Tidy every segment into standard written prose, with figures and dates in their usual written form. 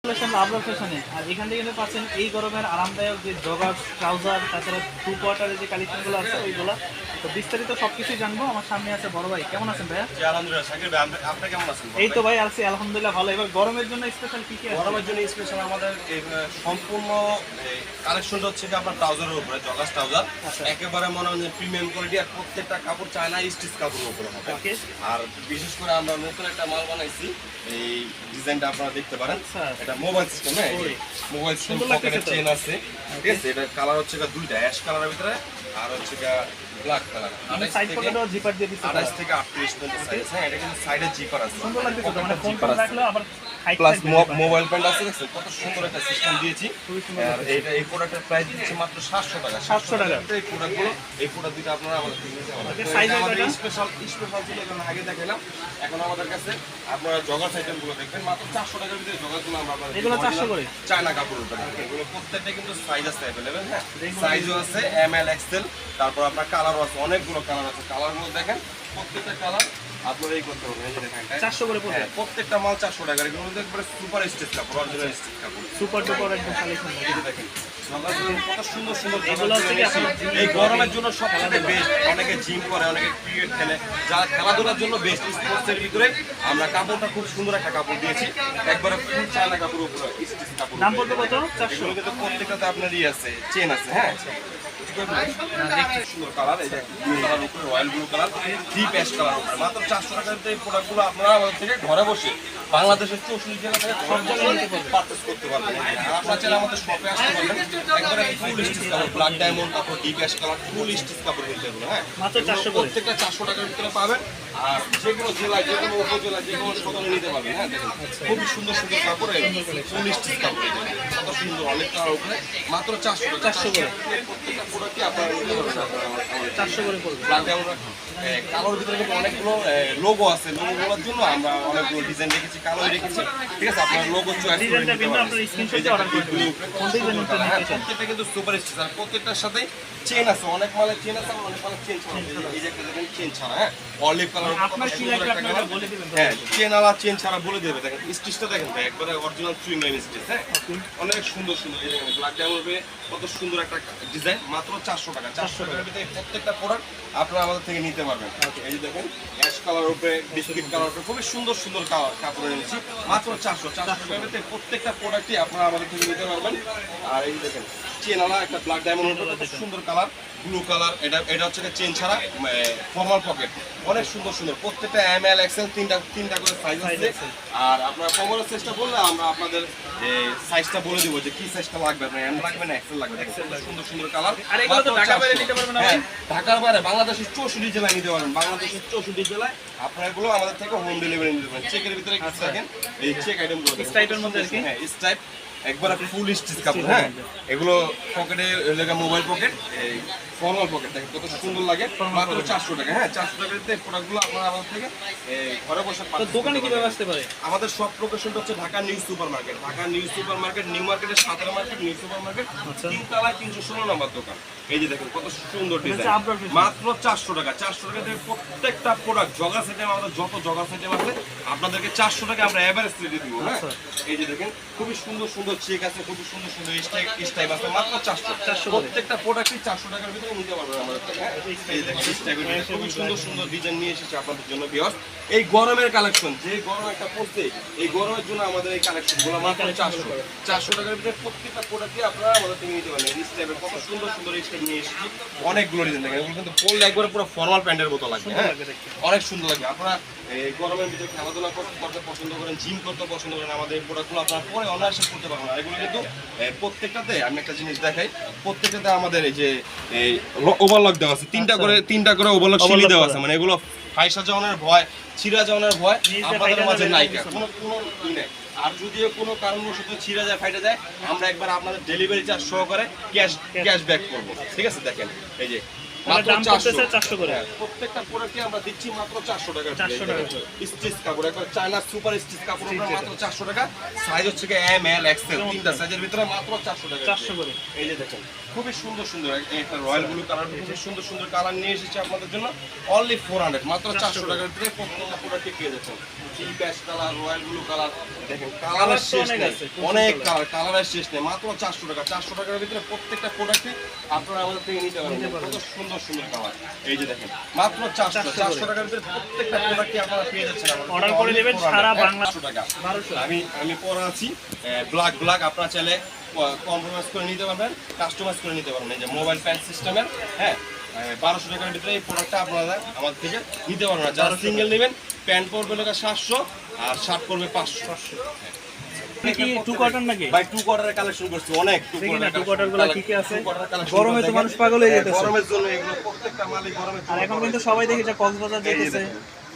আবরার ফ্যাশনে আর এখান থেকে কিন্তু পাচ্ছেন এই গরমের আরামদায়ক যে জগার ট্রাউজার, তাছাড়া টু কোয়ার্টারের যে কালেকশনগুলো আছে ওইগুলো। তো বিস্তারিত সবকিছুই জানবো। আমার সামনে আছে বড় ভাই, কেমন আছেন ভাইয়া? আলহামদুলিল্লাহ শাকির ভাই, আপনি কেমন আছেন? এই তো ভাই আছি আলহামদুলিল্লাহ ভালো। এবার গরমের জন্য স্পেশাল কি কি আছে? গরমের জন্য স্পেশাল আমাদের সম্পূর্ণ কালেকশনটা হচ্ছে আপনার ট্রাউজারের উপরে, জগাস ট্রাউজার একেবারে মনে হয় প্রিমিয়াম কোয়ালিটি, আর প্রত্যেকটা কাপড় চায়না স্টিচ কাপড়ের উপরে হবে। আর বিশেষ করে আমরা নতুন একটা মাল বানাইছি, এই ডিজাইনটা আপনারা দেখতে পারেন। এটা মোবাইল সিস্টেম, হ্যাঁ মোবাইল সিস্টেম, পকেটে চেন আছে, ঠিক আছে। এটা কালার হচ্ছে দুইটা, অ্যাশ কালারের ভিতরে আর হচ্ছে ব্ল্যাক কালার। 28 থেকে 38 পর্যন্ত সাইজ। হ্যাঁ, এটা কিন্তু সাইডে জিপার আছে, সুন্দর লাগতেছে তো, মানে ফোন রাখলে আবার প্লাস মোবাইল প্যান্ট আছে, দেখছেন কত সুন্দর একটা সিস্টেম দিয়েছি। আর এইটা এই প্রোডাক্টের প্রাইস দিচ্ছে মাত্র 700 টাকা। 700 টাকা এই প্রোডাক্টগুলো, এই প্রোডাক্ট দুটো আপনারা আমাদের থেকে নিতে পারবেন। সাইজ আমাদের স্পেশাল ছিল, এখন আগে দেখালাম। এখন আমাদের কাছে আপনারা জগার আইটেমগুলো দেখবেন মাত্র 400 টাকার ভিতরে। জগারগুলো আমরা এগুলো 400 করে চায়না কাপড়ের উপরে, এগুলো প্রত্যেকটা কিন্তু সাইজ আছে अवेलेबल। হ্যাঁ, সাইজও আছে এমএল এক্সেল, তারপর আপনার কালারও আছে, অনেকগুলো কালার আছে। কালারগুলো দেখেন, প্রত্যেকটা কালার আপনারা এই করতে পারবেন। এই যে দেখেন 400 করে পড়বে। প্রত্যেকটা মাল 400 টাকা। এগুলো একবারে সুপার স্টিচ কাপড়, অরিজিনাল স্টিচ কাপড়, সুপার ডুপার একদম কালেকশন। এই যে দেখেন কত সুন্দর সুন্দর এগুলো হচ্ছে এই গরমের জন্য সবচেয়ে বেস্ট। অনেকে জিম করে, অনেকে ক্রিকেট খেলে, যারা খেলাধুলার জন্য বেস্ট। স্পোর্টসের ভিতরে আমরা কাপড়টা খুব সুন্দর একটা কাপড় দিয়েছি, একবারে ফুল চায়না কাপড় উপরে স্টিচ কাপড়। দাম পড়বে কত? 400। এগুলো কিন্তু প্রত্যেকটাতে আপনার আছে, চেন আছে। হ্যাঁ, সুন্দর কালার, এই যে ব্লু কালার উপরে, royal blue colour, deep ash colour উপরে। মাত্র 400 টাকার এই প্রোডাক্টগুলো আপনারা আমাদের থেকে ঘরে বসে বাংলাদেশের 64 জেলা থেকে পারচেজ করতে পারবেন। আর আপনারা চাইলে আমাদের শপে আসতে পারবেন। একবারে ফুল স্টিচ কাপড়, ব্ল্যাক ডায়মন্ড কাপড়, ডিপ অ্যাশ কালার, ফুল স্টিচ কাপড় কিন্তু এগুলো। হ্যাঁ, মাত্র 400 করে, প্রত্যেকটা 400 টাকার ভিতরে পাবেন। আর যে কোনো জেলায়, যে কোনো উপজেলায়, যে কোনো সদরে নিতে পারবেন। হ্যাঁ, দেখেন খুবই সুন্দর সুন্দর কাপড়, ফুল স্টিচ কাপড়, কত সুন্দর, অনেক কালার উপরে। মাত্র 400 টাকা। 400 করে প্রত্যেকটা প্রোডাক্টই আপনারা নিতে পারবেন। 400 করে পড়বে। কালোর ভিতরে কিন্তু অনেকগুলো লোগো আছে, লোগোগুলোর জন্য আমরা অনেকগুলো ডিজাইন রেখেছি, কালোই রেখেছি, ঠিক আছে। আপনার লোগো চয়েস করে নিতে পারবেন। প্রত্যেকটা কিন্তু সুপার স্টিচ, আর প্রত্যেকটার সাথে চেন আছে, অনেক মালের চেন আছে, অনেক মালের চেন ছাড়া। এই যে একটা দেখেন চেন ছাড়া, হ্যাঁ অলিভ কালার, আপনার কি লাগবে আপনারা বলে দিবেন। হ্যাঁ, চেন আলা চেন ছাড়া বলে দেবে। দেখেন স্টিচটা দেখেন ভাই, একবারে অরিজিনাল সুইং লাইন স্টিচ। হ্যাঁ, অনেক সুন্দর সুন্দর। এই দেখেন ব্ল্যাক ডায়মন্ড কত সুন্দর একটা ডিজাইন, মাত্র 400 টাকা। 400 টাকার ভিতরে প্রত্যেকটা প্রোডাক্ট আপনারা আমাদের থেকে নিতে পারবেন। এই যে দেখেন অ্যাশ কালার উপরে, বিস্কিট কালার উপরে, খুবই সুন্দর সুন্দর কাপড় এনেছি, মাত্র 400 টাকার ভিতরে প্রত্যেকটা প্রোডাক্টই আপনারা আমাদের থেকে নিতে পারবেন। আর এই দেখেন চেনালা একটা ব্ল্যাক ডায়মন্ড উপরে, কত সুন্দর কালার, ব্লু কালার। এটা হচ্ছে চেন ছাড়া ফর্মাল পকেট, অনেক সুন্দর সুন্দর। প্রত্যেকটা এমএল এক্সেল তিনটা করে সাইজ আছে। আর আপনার ফর্মাল সাইজটা বললে আমরা আপনাদের সাইজটা বলে দেবো যে কি সাইজটা লাগবে, আপনার এম লাগবে না এক্সেল লাগবে। সুন্দর সুন্দর কালার। আর এগুলো তো ঢাকার বাইরে নিতে পারবেন না? হ্যাঁ, ঢাকার বাইরে বাংলাদেশের 64 জেলায় নিতে পারবেন। বাংলাদেশের 64 জেলায় আপনারা এগুলো আমাদের থেকে হোম ডেলিভারি নিতে পারবেন। চেকের ভিতরে কিছু থাকেন, এই চেক আইটেমগুলো স্টাইপের মধ্যে আর কি। হ্যাঁ, স্টাইপ একবার ফুল স্টিচ কাপড়। হ্যাঁ, এগুলো পকেটে লেগা মোবাইল পকেট, এই ফর্মাল পকেট দেখেন কত সুন্দর লাগে, মাত্র 400 টাকা। হ্যাঁ, 400 টাকাতে প্রোডাক্টগুলো আপনারা আমাদের থেকে ঘরে বসে তো দোকানে কিভাবে আসতে পারে? আমাদের সব লোকেশনটা হচ্ছে Dhaka new super market, Dhaka new super market, new মার্কেটের সাতারা মার্কেট, নিউ সুপার মার্কেট, 3 তলায় 316 নম্বর দোকান। এই যে দেখেন কত সুন্দর ডিজাইন, মাত্র 400 টাকা। 400 টাকা থেকে প্রত্যেকটা প্রোডাক্ট জগার আইটেম, আমাদের যত জগার আইটেম আছে আপনাদেরকে 400 টাকা আমরা এভারেজ রেটে দিব। হ্যাঁ, এই যে দেখেন খুবই সুন্দর সুন্দর চেক আছে, খুবই সুন্দর সুন্দর স্টাইপ আছে, মাত্র 400। প্রত্যেকটা প্রোডাক্টই 400 টাকার ভিতরে নিতে পারবেন আমাদের থেকে। এই দেখেন স্টাইপের ভিতরে খুবই সুন্দর সুন্দর ডিজাইন নিয়ে এসেছে আপনাদের জন্য ভিউয়ার্স। এই গরমের কালেকশন, যে গরম একটা পড়ছে, এই গরমের জন্য আমাদের এই কালেকশনগুলো মাত্র 400 টাকার ভিতরে প্রত্যেকটা প্রোডাক্টই আপনারা আমাদের থেকে নিতে পারবেন। এই স্টাইপের কত সুন্দর সুন্দর স্টাইপ নিয়ে এসেছি, অনেকগুলো ডিজাইন দেখেন। এগুলো কিন্তু পরলে একবারে পুরো ফর্মাল প্যান্টের মতো লাগবে। হ্যাঁ, অনেক সুন্দর লাগবে। আপনারা এই গরমের ভিতরে খেলাধুলা করতে পছন্দ করেন, জিম করতে পছন্দ করেন, আমাদের এই প্রোডাক্টগুলো আপনারা পরে অনায়াসে করতে পারবেন। আর এগুলো কিন্তু প্রত্যেকটাতে আমি একটা জিনিস দেখাই, প্রত্যেকটাতে আমাদের এই যে এই ওভারলক দেওয়া আছে, তিনটা করে ওভারলক সিলি দেওয়া আছে। মানে এগুলো ফাইসা যাওয়ার ভয়, ছিঁড়া যাওয়ার ভয় আপনাদের মাঝে নাই, কোনো ই নেই। আর যদিও কোনো কারণবশত ছিঁড়া যায়, ফাইটা যায়, আমরা একবার আপনাদের ডেলিভারি চার্জ সহকারে ক্যাশ ব্যাক করবো। ঠিক আছে, দেখেন এই যে মাত্র দাম 400 পড়তেছে 400 করে। প্রত্যেকটা প্রোডাক্টে আমরা দিচ্ছি মাত্র 400 টাকা 400 টাকা করে। স্টিচ কাপড় একবার চায়না সুপার স্টিচ কাপড় আমরা মাত্র 400 টাকা। সাইজ হচ্ছে কি এম এল এক্সেল তিনটা সাইজের ভিতরে মাত্র 400 টাকা 400 করে। এই যে দেখেন খুবই সুন্দর সুন্দর একটা রয়্যাল ব্লু কালার, খুবই সুন্দর সুন্দর কালার নিয়ে এসেছি আপনাদের জন্য অনলি 400 মাত্র 400 টাকার ভিতরে প্রত্যেকটা প্রোডাক্টে পেয়ে যাচ্ছেন। টি ব্যাশ কালার, রয়্যাল ব্লু কালার, দেখেন কালারের শেষ নেই, অনেক কালার, কালারের শেষ নেই, মাত্র 400 টাকা। 400 টাকার ভিতরে প্রত্যেকটা প্রোডাক্টে আপনারা আমাদের থেকে নিতে পারবেন। কত সুন্দর সুন্দর কালার, এই যে দেখেন মাত্র 400 টাকার ভিতরে প্রত্যেকটা প্রোডাক্টে আপনারা পেয়ে যাচ্ছেন। অর্ডার করে নেবেন সারা বাংলা 400 টাকা। আমি পরে আছি ব্ল্যাক আপনারা চাইলে কম্প্রোমাইজ করে নিতে পারবেন, কাস্টমাইজ করে নিতে পারবেন। এই যে মোবাইল প্যান্ট সিস্টেমের, হ্যাঁ 1200 টাকার ভিতরে এই প্রোডাক্টটা আপনারা আমাদের থেকে নিতে পারবেন। যারা সিঙ্গেল নেবেন প্যান্ট পড়বে টাকা 700 আর শার্ট পড়বে 500। কি টু কটন নাকি ভাই টু কোয়ার্টারের কালেকশন করছি অনেক। টু কোয়ার্টার গুলো কি কি আছে? গরমে তো মানুষ পাগল হয়ে যেতেছে। গরমের জন্য এগুলো প্রত্যেকটা মালই গরমে। আর এখন কিন্তু সবাই দেখি যে কক্সবাজার যাইতেছে,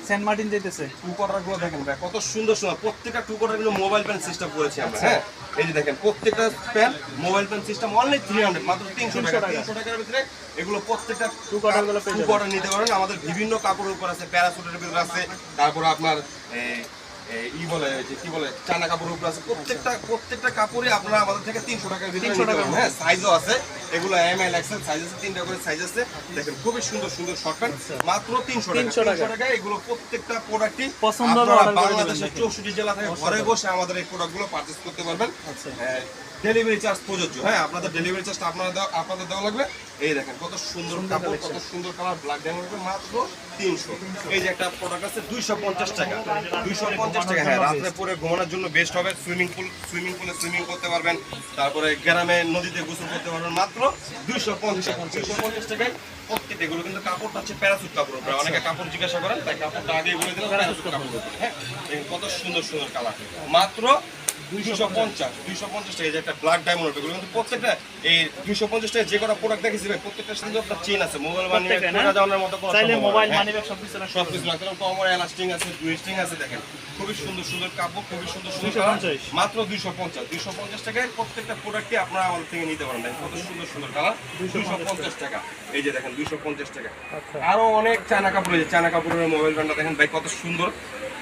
সেন্ট মার্টিন যাইতেছে। টু কোয়ার্টার গুলো দেখেন ভাই কত সুন্দর সুন্দর, প্রত্যেকটা টু কোয়ার্টার গুলো মোবাইল প্যান্ট সিস্টেম করেছি আমরা। হ্যাঁ এই যে দেখেন প্রত্যেকটা pant mobile pant system only 300 মাত্র 300 টাকা। 300 টাকার ভিতরে এগুলো প্রত্যেকটা টু কোয়ার্টার গুলো পেয়ে টু কোয়ার্টার নিতে পারেন। আমাদের বিভিন্ন কাপড়ের উপর আছে, প্যারাসুটের ভিতরে আছে, তারপর আপনার কি বলে চায়না কাপড়ের উপর আছে। প্রত্যেকটা কাপড়ে আপনারা আমাদের থেকে 300 টাকার ভিতরে নিতে পারবেন। হ্যাঁ সাইজও আছে, এগুলো এম এল এক্সেল সাইজ আছে, তিনটা করে সাইজ আছে। দেখেন খুবই সুন্দর সুন্দর শর্ট প্যান্ট মাত্র 300 টাকা। এগুলো প্রত্যেকটা প্রোডাক্টই পছন্দ বাংলাদেশের 64 জেলা থেকে ঘরে বসে আমাদের এই প্রোডাক্টগুলো পারচেজ করতে পারবেন। ডেলিভারি চার্জ প্রযোজ্য। হ্যাঁ আপনাদের ডেলিভারি চার্জটা আপনাদের দেওয়া লাগবে। এই দেখেন কত সুন্দর কাপড়, কত সুন্দর কালার, ব্ল্যাক ডায়মন্ড মাত্র 300। এই যে একটা প্রোডাক্ট আছে 250 টাকা। 250 টাকা। হ্যাঁ রাত্রে পরে ঘুমানোর জন্য বেস্ট হবে। সুইমিং পুলে সুইমিং করতে পারবেন, তারপরে গ্রামে নদীতে গোসল করতে পারবেন মাত্র 250 টাকায় প্রত্যেকটা। এগুলো কিন্তু কাপড়টা হচ্ছে প্যারাসুট কাপড়। অনেকে কাপড় জিজ্ঞাসা করেন, তাই কাপড়টা আগে বলে দিলাম প্যারাসুট কাপড়। হ্যাঁ কত সুন্দর সুন্দর কালার মাত্র 250 টাকা। এই যে একটা ব্ল্যাক ডায়মন্ড, এগুলো কিন্তু প্রত্যেকটা এই 250 টাকা যে কটা প্রোডাক্ট দেখেছি ভাই প্রত্যেকটার সাথে আপনার চেন আছে, মোবাইল মানি যাওয়ার মতো কোনো চাইলে মোবাইল হ্যাঁ, মানি ব্যাগ সবকিছু রাখতে সবকিছু রাখতে পারেন। কমর এলাস্টিং আছে, টুইস্টিং আছে। দেখেন খুবই সুন্দর সুন্দর কাপড়, খুবই সুন্দর সুন্দর কালার, মাত্র 250 টাকায় প্রত্যেকটা প্রোডাক্টই আপনারা আমাদের থেকে নিতে পারেন। দেখেন কত সুন্দর সুন্দর কালার, 250 টাকা। এই যে দেখেন 250 টাকা। আরো অনেক চায়না কাপড়, এই যে চায়না কাপড়ের মোবাইল ব্যান্ডটা দেখেন ভাই কত সুন্দর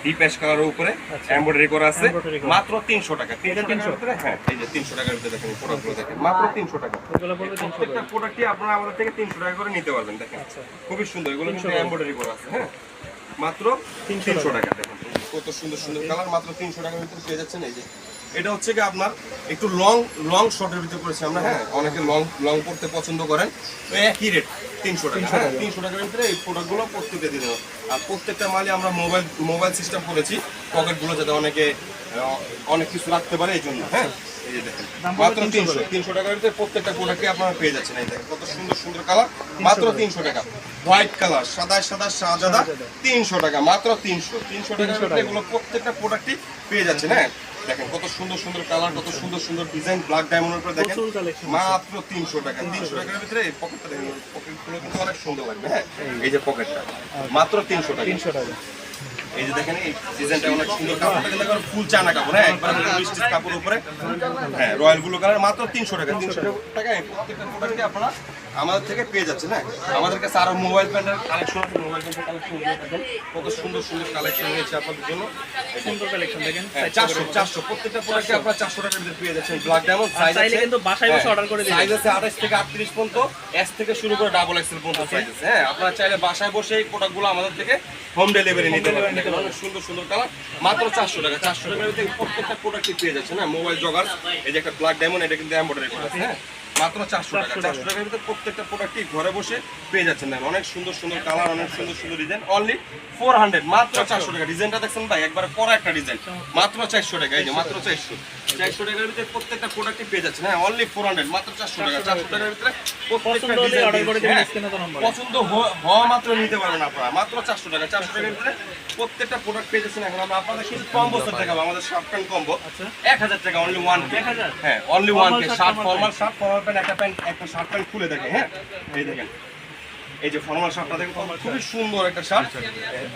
ডিপ অ্যাশ কালারের উপরে এমব্রয়ডারি করা আছে, মাত্র 300 টাকা। 300 টাকার ভিতরে, হ্যাঁ এই যে 300 টাকার ভিতরে দেখেন প্রোডাক্টগুলো দেখেন মাত্র 300 টাকা। প্রত্যেকটা প্রোডাক্টই আপনারা আমাদের থেকে 300 টাকা করে নিতে পারবেন। দেখেন খুবই সুন্দর, এগুলো কিন্তু এমব্রয়ডারি করা আছে। হ্যাঁ মাত্র 300 টাকা। দেখেন কত সুন্দর সুন্দর কালার, মাত্র 300 টাকার ভিতরে পেয়ে যাচ্ছেন। এই যে এটা হচ্ছে কি আপনার একটু লং শর্টের ভিতরে করেছি আমরা। হ্যাঁ অনেকে লং পড়তে পছন্দ করেন, তো একই রেট 300 টাকা। 300 টাকার ভিতরে এই প্রোডাক্টগুলো প্রত্যেকটা দিন। আর প্রত্যেকটা মালে আমরা মোবাইল সিস্টেম করেছি, পকেটগুলো যাতে অনেক কিছু রাখতে পারে এই জন্য। হ্যাঁ এই যে দেখেন মাত্র 300 টাকার ভিতরে প্রত্যেকটা প্রোডাক্টে আপনারা পেয়ে যাচ্ছেন। এই দেখেন কত সুন্দর সুন্দর কালার, মাত্র 300 টাকা। হোয়াইট কালার, সাদা শাহজাদা 300 টাকা, মাত্র 300 টাকার ভিতরে এগুলো প্রত্যেকটা প্রোডাক্টই পেয়ে যাচ্ছেন। হ্যাঁ দেখেন কত সুন্দর সুন্দর কালার, কত সুন্দর সুন্দর ডিজাইন, ব্ল্যাক ডায়মন্ডের উপরে দেখেন মাত্র 300 টাকা। 300 টাকার ভিতরে এই পকেটটা দেখেন, পকেটগুলো কিন্তু অনেক সুন্দর লাগবে। হ্যাঁ এই যে পকেটটা মাত্র 300 টাকা। এই যে দেখেন এই ডিজাইনটা অনেক সুন্দর, কাপড়টা কিন্তু একবার ফুল চায়না কাপড়। হ্যাঁ একবার স্টিচ কাপড়ের উপরে, হ্যাঁ রয়্যাল ব্লু কালার, মাত্র 300 টাকা। 300 টাকা এই প্রত্যেকটা প্রোডাক্টে আপনারা আমাদের থেকে পেয়ে যাচ্ছেন। হ্যাঁ আমাদের কাছে আরো মোবাইল প্যান্টের কালেকশন আছে, মোবাইল প্যান্টের কালেকশন দেখেন কত সুন্দর সুন্দর কালেকশন রয়েছে আপনাদের জন্য। সুন্দর কালেকশন দেখেন 400 প্রত্যেকটা প্রোডাক্টে আপনারা 400 টাকার ভিতরে পেয়ে যাচ্ছেন। ব্ল্যাক ডায়মন্ড সাইজ চাইলে কিন্তু বাসায় বসে অর্ডার করে দিবেন। সাইজ আছে 28 থেকে 38 পর্যন্ত, এস থেকে শুরু করে ডাবল এক্সেল পর্যন্ত সাইজ আছে। হ্যাঁ আপনারা চাইলে বাসায় বসে এই প্রোডাক্টগুলো আমাদের থেকে হোম ডেলিভারি নিতে পারবেন। দেখেন অনেক সুন্দর সুন্দর কালার, মাত্র 400 টাকা। 400 টাকার ভিতরে প্রত্যেকটা প্রোডাক্টই পেয়ে যাচ্ছেন। হ্যাঁ মোবাইল জগার, এই যে একটা ব্ল্যাক ডায়মন্ড, এটা কিন্তু এমব্রয়ডারি করা আছে। হ্যাঁ মাত্র 400 টাকা। 400 টাকার ভিতরে প্রত্যেকটা প্রোডাক্টই ঘরে বসে পেয়ে যাচ্ছেন। দেখেন অনেক সুন্দর সুন্দর কালার, অনেক সুন্দর সুন্দর ডিজাইন, অনলি 400, মাত্র 400 টাকা। ডিজাইনটা দেখছেন ভাই একবারে পরা একটা ডিজাইন, মাত্র 400 টাকা। এই যে মাত্র 400 টাকার ভিতরে প্রত্যেকটা প্রোডাক্টই পেয়ে যাচ্ছেন। হ্যাঁ অনলি 400, মাত্র 400 টাকা। 400 টাকার ভিতরে প্রত্যেকটা ডিজাইন অর্ডার করে দিবেন, স্ক্রিনে তো নাম্বার পছন্দ হওয়া মাত্র নিতে পারবেন আপনারা, মাত্র 400 টাকা। 400 টাকার ভিতরে প্রত্যেকটা প্রোডাক্ট পেয়ে যাচ্ছেন। এখন আমরা আপনাদের কিছু কম্বো সেট দেখাবো, আমাদের শার্ট প্যান্ট কম্বো 1000 টাকা, অনলি 1K। হ্যাঁ only 1K। Shirt formal pant, একটা শার্ট প্যান্ট খুলে দেখেন। হ্যাঁ এই দেখেন এই যে ফর্মাল শার্টটা দেখেন খুবই সুন্দর একটা শার্ট,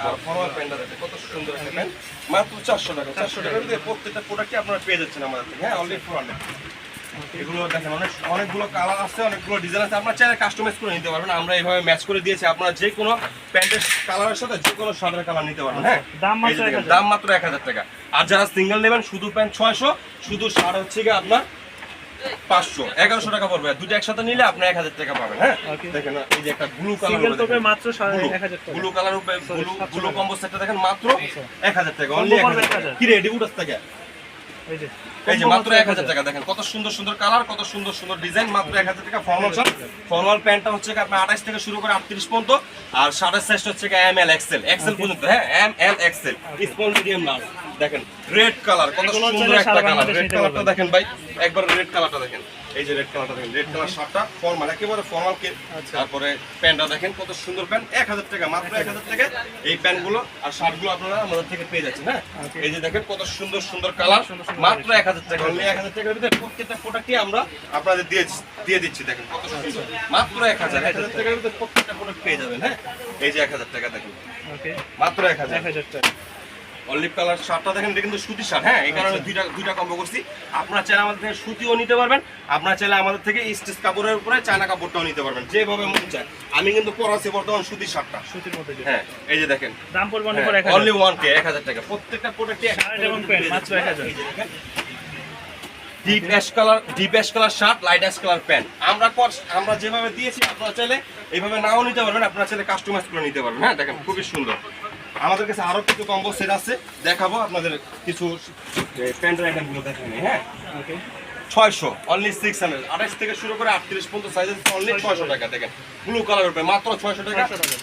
আর ফর্মাল প্যান্টটা দেখেন কত সুন্দর একটা প্যান্ট, মাত্র 400 টাকা। 400 টাকার ভিতরে প্রত্যেকটা প্রোডাক্টই আপনারা পেয়ে যাচ্ছেন আমাদের থেকে। হ্যাঁ অনলি 400। এগুলো দেখেন অনেকগুলো কালার আছে, অনেকগুলো ডিজাইন আছে, আপনারা চাইলে কাস্টমাইজ করে নিতে পারবেন। আমরা এইভাবে ম্যাচ করে দিয়েছি, আপনারা যে কোনো প্যান্টের কালারের সাথে যে কোনো শার্টের কালার নিতে পারবেন। হ্যাঁ, দাম মাত্র 1000 টাকা। আর যারা সিঙ্গেল নেবেন শুধু প্যান্ট 600, শুধু শার্ট হচ্ছে গিয়ে আপনার 500, 1100 টাকা পড়বে। দুটো একসাথে নিলে আপনি 1000 টাকা পাবেন। হ্যাঁ, দেখেন এই যে একটা ব্লু কালার, মাত্র 1000 টাকা। ব্লু কালার উপরে ব্লু কম্বো সেটটা দেখেন মাত্র 1000 টাকা, অনলি 1000 টাকা। কি রে ডিউটাস টাকা, এই যে মাত্র 1000 টাকা। দেখেন কত সুন্দর সুন্দর কালার, কত সুন্দর সুন্দর ডিজাইন, মাত্র 1000 টাকা। ফর্মাল প্যান্টটা হচ্ছে আপনার 28 থেকে শুরু করে 38 পর্যন্ত, আর শার্টের সাইজটা হচ্ছে এমএল এক্সেল পর্যন্ত। হ্যাঁ, M L XL, small medium large. দেখেন রেড কালার, কত সুন্দর একটা কালার। রেড কালারটা দেখেন ভাই, একবার রেড কালারটা দেখেন, এই যে রেড কালারটা দেখেন, রেড কালার শার্টটা ফর্মাল, একেবারে ফর্মাল কে। তারপরে প্যান্টটা দেখেন কত সুন্দর প্যান্ট, 1000 টাকা, মাত্র 1000 টাকা। এই প্যান্টগুলো আর শার্টগুলো আপনারা আমাদের থেকে পেয়ে যাচ্ছেন। হ্যাঁ, এই যে দেখেন কত সুন্দর সুন্দর কালার, মাত্র 1000 টাকা। অনলি 1000 টাকার ভিতরে প্রত্যেকটা প্রোডাক্টই আমরা আপনাদের দিয়ে দিচ্ছি। দেখেন কত সুন্দর, মাত্র 1000 টাকার ভিতরে প্রত্যেকটা প্রোডাক্ট পেয়ে যাবেন। হ্যাঁ, এই যে 1000 টাকা দেখেন, মাত্র 1000 টাকা। অলিভ কালার শার্টটা দেখেন, এটা কিন্তু সুতি শার্ট। হ্যাঁ, এই কারণে দুইটা কম্বো করছি। আপনারা চাইলে আমাদের থেকে সুতিও নিতে পারবেন, আপনারা চাইলে আমাদের থেকে স্টিচ কাপড়ের উপরে চায়না কাপড়টাও নিতে পারবেন, যেভাবে মন চায়। আমি কিন্তু পরাছি বর্তমান সুতি শার্টটা, সুতির মধ্যে। হ্যাঁ, এই যে দেখেন দাম পড়বে অনলি 1K, 1000 টাকা। প্রত্যেকটা প্রোডাক্টে মাত্র 1000। Deep ash colour shirt, light ash colour pant. আমরা যেভাবে দিয়েছি আপনারা চাইলে এইভাবে নাও নিতে পারবেন, আপনারা চাইলে কাস্টমাইজ করে নিতে পারবেন। হ্যাঁ, দেখেন খুবই সুন্দর। আমাদের কাছে আরো কিছু কম্বো সেট আছে, দেখাবো আপনাদের কিছু প্যান্টের আইটেমগুলো দেখেন। হ্যাঁ, 600, অনলি 600, 28 থেকে শুরু করে 38 পর্যন্ত সাইজ আছে, অনলি 600 টাকা। দেখেন ব্লু কালার উপরে মাত্র 600 টাকা,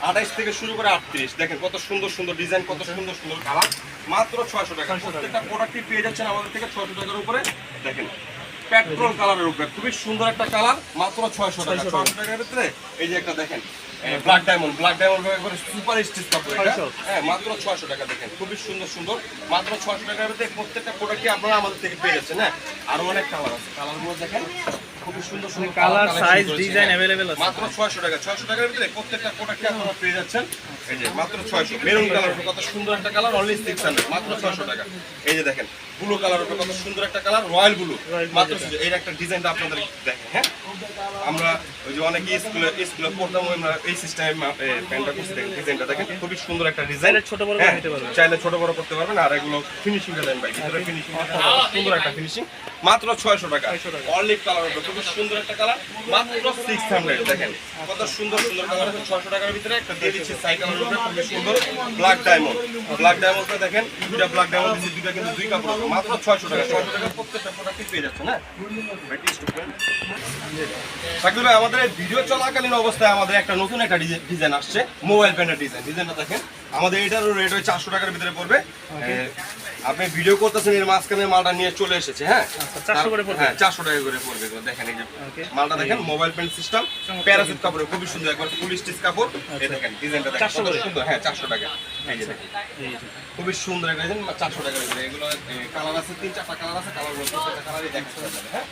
28 থেকে শুরু করে 38। দেখেন কত সুন্দর সুন্দর ডিজাইন, কত সুন্দর সুন্দর কালার, মাত্র 600 টাকা। প্রত্যেকটা প্রোডাক্টই পেয়ে যাচ্ছেন আমাদের থেকে 600 টাকার উপরে। দেখেন পেট্রোল কালারের উপরে খুবই সুন্দর একটা কালার, মাত্র 600 টাকা। 600 টাকার ভিতরে এই যে একটা দেখেন ব্ল্যাক ডায়মন্ড একবারে সুপার স্টিচ কাপড় এটা। হ্যাঁ, মাত্র 600 টাকা। দেখেন খুবই সুন্দর সুন্দর, মাত্র 600 টাকার ভিতরে প্রত্যেকটা প্রোডাক্টই আপনারা আমাদের থেকে পেয়ে যাচ্ছেন। হ্যাঁ, আরো অনেক কালার আছে, কালারগুলো দেখেন খুবই সুন্দর সুন্দর কালার, সাইজ, ডিজাইন अवेलेबल আছে। মাত্র 600 টাকা। 600 টাকার ভিতরে প্রত্যেকটা প্রোডাক্টই আপনারা পেয়ে যাচ্ছেন। এই যে মাত্র 600। মেরুন কালার কত সুন্দর একটা কালার, অনলি 600, মাত্র 600 টাকা। এই যে দেখেন ব্লু কালার কত সুন্দর একটা কালার, রয়্যাল ব্লু, মাত্র এই একটা ডিজাইনটা আপনাদের দেখেন। হ্যাঁ, আমরা ওই যে অনেকে স্কুলে পড়তাম, আমরা এই সিস্টেমে প্যান্টটা করছি। দেখেন ডিজাইনটা দেখেন খুবই সুন্দর একটা ডিজাইন, ছোট বড় নিতে পারবেন, চাইলে ছোট বড় করতে পারবেন। আর এগুলো ফিনিশিংটা দেন ভাই, ভিতরে ফিনিশিং সুন্দর একটা ফিনিশিং, মাত্র 600 টাকা। অলিভ কালার খুবই সুন্দর একটা কালার, মাত্র 600। দেখেন কত সুন্দর সুন্দর কালার আছে 600 টাকার ভিতরে। একটা দিয়ে দিচ্ছি সাইকেলের উপরে খুবই সুন্দর ব্ল্যাক ডায়মন্ডটা দেখেন, দুইটা ব্ল্যাক ডায়মন্ড দিচ্ছি, দুইটা কিন্তু দুই কাপড়, মাত্র 600 টাকা। 600 টাকা প্রত্যেকটা প্রোডাক্টই পেয়ে যাচ্ছেন। হ্যাঁ, শাকিল ভাই, আমাদের ভিডিও চলাকালীন অবস্থায় আমাদের একটা নতুন একটা ডিজাইন আসছে, মোবাইল প্যান্টের ডিজাইনটা দেখেন। আমাদের এটারও রেট ওই 400 টাকার ভিতরে পড়বে। আপনি ভিডিও করতেছেন, এর মাঝখানে মালটা নিয়ে চলে এসেছে। হ্যাঁ, 400 করে পড়বে। হ্যাঁ, 400 টাকা করে পড়বে। দেখেন এই যে মালটা দেখেন, মোবাইল প্যান্ট সিস্টেম, প্যারাসুট কাপড়ে খুবই সুন্দর, একবার ফুল স্টিচ কাপড়। এই দেখেন ডিজাইনটা দেখেন কত সুন্দর। হ্যাঁ, 400 টাকা। এই যে দেখেন খুবই সুন্দর একটা ডিজাইন, 400 টাকার ভিতরে। এগুলো কালার আছে, 3-4টা কালার আছে, কালারগুলো প্রত্যেকটা কালারই দেখা যাবে। হ্যাঁ,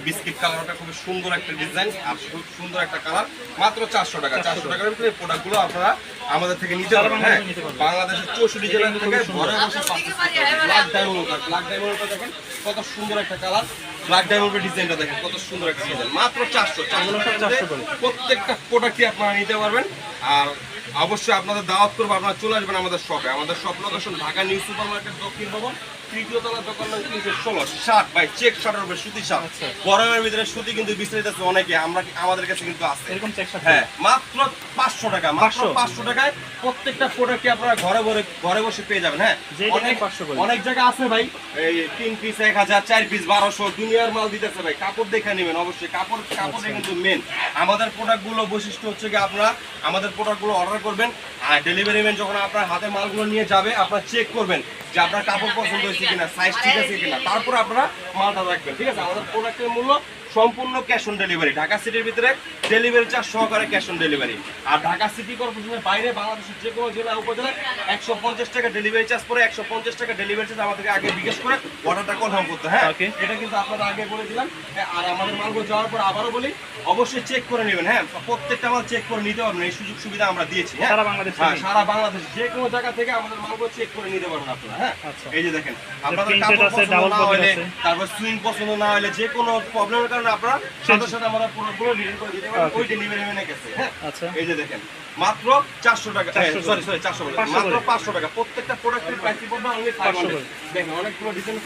বিস্কিট কালারটা খুব সুন্দর একটা ডিজাইন আর খুব সুন্দর একটা কালার, মাত্র 400 টাকা। 400 টাকার ভিতরে প্রোডাক্টগুলো আপনারা আমাদের থেকে নিতে পারবেন। হ্যাঁ, বাংলাদেশের 64 জেলা থেকে ঘরে বসে ব্ল্যাক ডায়মন্ডটা দেখেন কত সুন্দর একটা কালার, ব্ল্যাক ডায়মন্ডের ডিজাইনটা দেখেন কত সুন্দর একটা ডিজাইন, মাত্র 400 প্রত্যেকটা প্রোডাক্টই আপনারা নিতে পারবেন। আর অবশ্যই আপনাদের দাওয়াত করবো, আপনারা চলে আসবেন আমাদের শপে। আমাদের shop location Dhaka new super market, দক্ষিণ ভবন, 3য় তলা, দোকান নং 316। শার্ট ভাই চেক শার্টের উপরে সুতি শার্ট, গরমের ভিতরে সুতি কিন্তু বিস্তারিত আছে অনেকে, আমাদের কাছে কিন্তু আছে এরকম চেক শার্ট। হ্যাঁ, মাত্র 500 টাকা। মাত্র 500 টাকায় প্রত্যেকটা প্রোডাক্টই আপনারা ঘরে বসে পেয়ে যাবেন। হ্যাঁ, অনেক জায়গা আছে ভাই, এই 3 পিস 1000, 4 পিস 1200, দুনিয়ার মাল দিতেছে ভাই। কাপড় দেখে নেবেন অবশ্যই, কাপড়টা কিন্তু মেন। আমাদের প্রোডাক্টগুলো বৈশিষ্ট্য হচ্ছে কি, আপনারা আমাদের প্রোডাক্টগুলো অর্ডার করবেন, আর ডেলিভারি ম্যান যখন আপনার হাতে মালগুলো নিয়ে যাবে, আপনারা চেক করবেন যে আপনার কাপড় পছন্দ হয়েছে কিনা, সাইজ ঠিক আছে কিনা, তারপর আপনারা মালটা রাখবেন। ঠিক আছে, আমাদের প্রোডাক্টের মূল্য সম্পূর্ণ ক্যাশ অন ডেলিভারি। ঢাকা সিটির ভিতরে ডেলিভারি চার্জ সহকারে ক্যাশ অন ডেলিভারি। আর ঢাকা সিটি কর্পোরেশনের বাইরে বাংলাদেশের যে কোনো জেলা উপজেলায় 150 টাকা ডেলিভারি চার্জ পড়ে। 150 টাকা ডেলিভারি চার্জ আমাদেরকে আগে জিজ্ঞেস করে অর্ডারটা কনফার্ম করতে। হ্যাঁ, এটা কিন্তু আপনারা আগে বলে দিলাম। আর আমাদের মালগুলো যাওয়ার পর আবারও বলি, অবশ্যই চেক করে নেবেন। হ্যাঁ, প্রত্যেকটা মাল চেক করে নিতে পারবেন, এই সুযোগ সুবিধা আমরা দিয়েছি। হ্যাঁ, সারা বাংলাদেশ যে কোনো জায়গা থেকে আমাদের মালগুলো চেক করে নিতে পারবেন আপনারা। হ্যাঁ, এই যে দেখেন আপনাদের কাপড় পছন্দ না হলে, তারপর সুইং পছন্দ না হলে, যে কোনো প্রবলেমের কারণে আপনারা সাথে সাথে আমাদের প্রোডাক্টগুলো রিটার্ন করে দিতে পারবেন ওই ডেলিভারি ম্যানের কাছে। হ্যাঁ, এই যে দেখেন মাত্র 400 টাকা, সরি 400 বলে মাত্র 500 টাকা। প্রত্যেকটা প্রোডাক্টের প্রাইস পড়বে অনলি 500। দেখেন অনেকগুলো ডিজাইন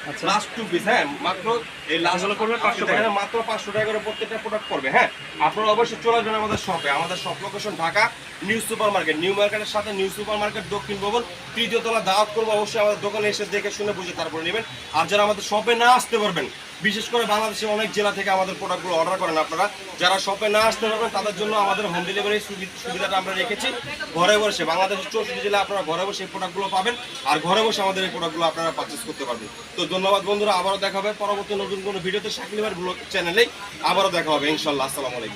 আছে, লাস্ট টু পিস। হ্যাঁ, মাত্র এই লাস্টগুলো করবে 500 টাকা, মাত্র 500 টাকা করে প্রত্যেকটা প্রোডাক্ট পড়বে। হ্যাঁ, আপনারা অবশ্যই চলে আসবেন আমাদের শপে। আমাদের shop location Dhaka new super market, new মার্কেটের সাথে নিউ সুপার মার্কেট দক্ষিণ ভবন, 3য় তলা। দাওয়াত করবো, অবশ্যই আমাদের দোকানে এসে দেখে শুনে বুঝে তারপরে নেবেন। আর যারা আমাদের শপে না আসতে পারবেন, বিশেষ করে বাংলাদেশের অনেক জেলা থেকে আমাদের প্রোডাক্টগুলো অর্ডার করেন আপনারা, যারা শপে না আসতে পারবেন তাদের জন্য আমাদের হোম ডেলিভারি সুবিধাটা আমরা রেখেছি। ঘরে বসে বাংলাদেশের 64 জেলা আপনারা ঘরে বসে এই প্রোডাক্টগুলো পাবেন, আর ঘরে বসে আমাদের এই প্রোডাক্টগুলো আপনারা পারচেস করতে পারবেন। তো ধন্যবাদ বন্ধুরা, আবারও দেখা হবে পরবর্তী নতুন কোনো ভিডিওতে। শাকিল ভাইয়ের ব্লগ চ্যানেলেই আবারও দেখা হবে ইনশাল্লাহ। আসসালামু আলাইকুম।